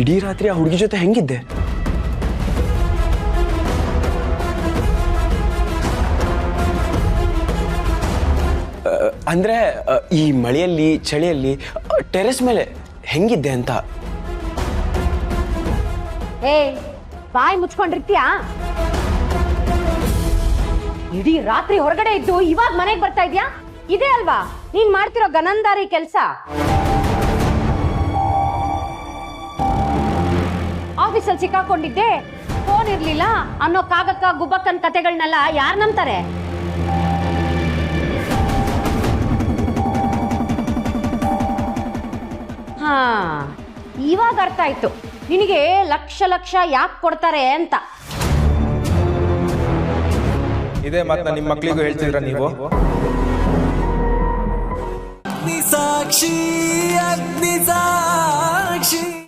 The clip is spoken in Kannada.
ಇಡೀ ರಾತ್ರಿ ಆ ಹುಡುಗಿ ಜೊತೆ ಹೆಂಗಿದ್ದೆ? ಅಂದ್ರೆ ಈ ಮಳೆಯಲ್ಲಿ ಚಳಿಯಲ್ಲಿ ಟೆರೆಸ್ ಮೇಲೆ ಹೆಂಗಿದ್ದೆ ಅಂತ. ಬಾಯಿ ಮುಚ್ಕೊಂಡಿರ್ತೀಯಾ? ಇಡೀ ರಾತ್ರಿ ಹೊರಗಡೆ ಇದ್ದು ಇವಾಗ ಮನೆಗೆ ಬರ್ತಾ ಇದ್ಯಾ? ಇದೇ ಅಲ್ವಾ ನೀನ್ ಮಾಡ್ತಿರೋ ಗನಂದಾರಿ ಕೆಲ್ಸ? ಆಫೀಸಲ್ಲಿ ಸಿಕ್ಕಾಕೊಂಡಿದ್ದೆ, ಫೋನ್ ಇರ್ಲಿಲ್ಲ ಅನ್ನೋ ಕಾಗಕ್ಕ ಗುಬ್ಬಕ್ಕನ್ ಕತೆಗಳನ್ನೆಲ್ಲ ಯಾರ್ ನಂಬ್ತಾರೆ? ಹಾ, ಇವಾಗ ಅರ್ಥ ಆಯ್ತು ನಿನಗೆ ಲಕ್ಷ ಲಕ್ಷ ಯಾಕೆ ಕೊಡ್ತಾರೆ ಅಂತ. ಇದೇ ಮಾತನ್ನ ನಿಮ್ಮ ಮಕ್ಕಳಿಗೂ ಹೇಳ್ತಿದ್ರ ನೀವು? ಸಾಕ್ಷಿ ಅಗ್ನಿ ಸಾಕ್ಷಿ